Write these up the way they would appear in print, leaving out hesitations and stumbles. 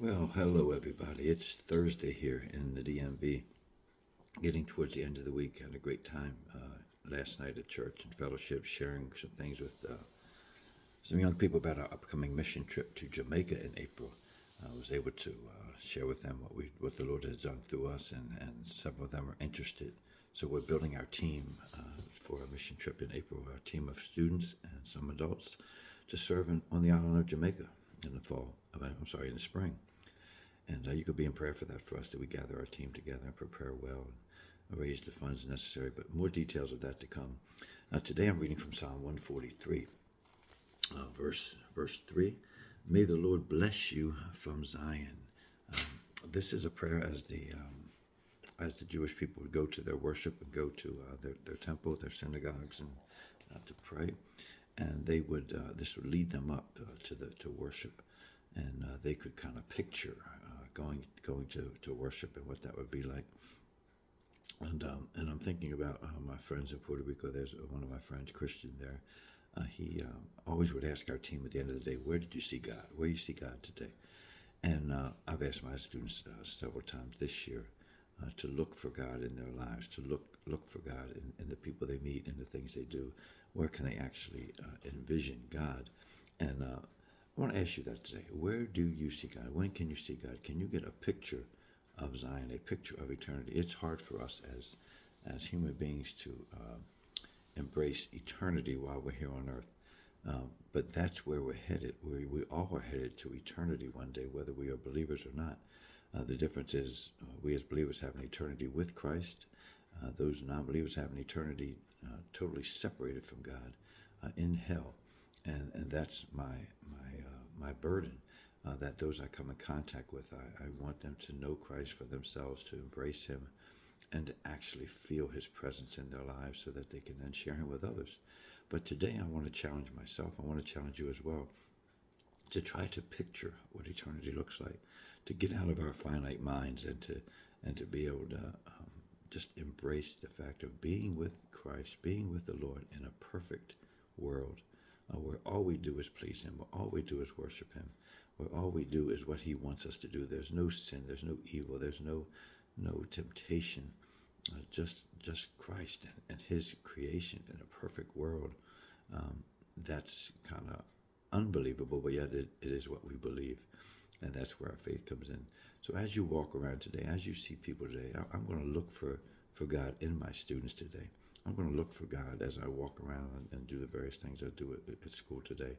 Well, hello everybody. It's Thursday here in the DMV. Getting towards the end of the week. Had a great time last night at church and fellowship, sharing some things with some young people about our upcoming mission trip to Jamaica in April. I was able to share with them what the Lord has done through us, and several of them are interested. So we're building our team for a mission trip in April. Our team of students and some adults to serve on the island of Jamaica in the fall. In the spring. And you could be in prayer for that for us, that we gather our team together and prepare well and raise the funds necessary. But more details of that to come. Today I'm reading from Psalm 143, verse 3. May the Lord bless you from Zion. This is a prayer as the Jewish people would go to their worship and go to their temple, their synagogues, and to pray. And they would this would lead them up to worship, and they could kind of picture going to worship and what that would be like. And I'm thinking about my friends in Puerto Rico. There's one of my friends, Christian, there. He always would ask our team at the end of the day, "Where did you see God? Where you see God today?" And I've asked my students several times this year to look for God in their lives, to look for God in the people they meet and the things they do. Where can they actually envision God? And I want to ask you that today. Where do you see God? When can you see God? Can you get a picture of Zion, a picture of eternity? It's hard for us as human beings to embrace eternity while we're here on earth. But that's where we're headed. We all are headed to eternity one day, whether we are believers or not. The difference is we as believers have an eternity with Christ. Those non-believers have an eternity totally separated from God in hell. And that's my burden, that those I come in contact with, I want them to know Christ for themselves, to embrace him, and to actually feel his presence in their lives so that they can then share him with others. But today I want to challenge myself. I want to challenge you as well to try to picture what eternity looks like, to get out of our finite minds and to be able to just embrace the fact of being with Christ, being with the Lord in a perfect world where all we do is please him, where all we do is worship him, where all we do is what he wants us to do. There's no sin, there's no evil, there's no temptation, just Christ and his creation in a perfect world. That's kind of unbelievable, but yet it is what we believe, and that's where our faith comes in. So as you walk around today, as you see people today, I'm going to look for God in my students today. I'm going to look for God as I walk around and do the various things I do at school today.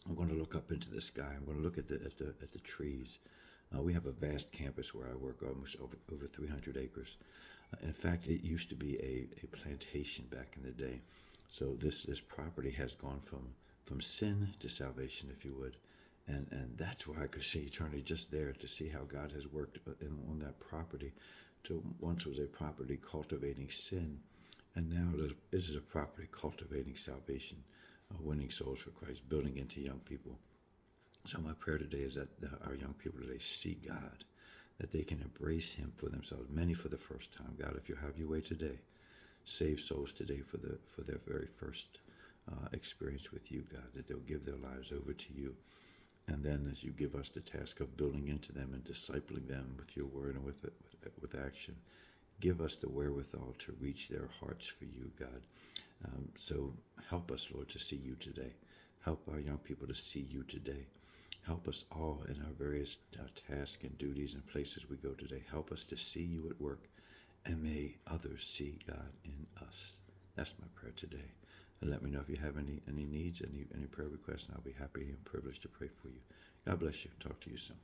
I'm going to look up into the sky. I'm going to look at the trees. We have a vast campus where I work, almost over 300 acres. In fact, it used to be a plantation back in the day. So this property has gone from sin to salvation, if you would. And that's where I could see eternity, just there, to see how God has worked on that property. To once was a property cultivating sin, and now this is a property cultivating salvation, winning souls for Christ, building into young people. So my prayer today is that our young people today see God, that they can embrace him for themselves, many for the first time. God, if you have your way today, save souls today for their very first experience with you, God, that they'll give their lives over to you. And then as you give us the task of building into them and discipling them with your word and with action, give us the wherewithal to reach their hearts for you, God. So help us, Lord, to see you today. Help our young people to see you today. Help us all in our various tasks and duties and places we go today. Help us to see you at work, and may others see God in us. That's my prayer today. And let me know if you have any needs, any prayer requests, and I'll be happy and privileged to pray for you. God bless you. Talk to you soon.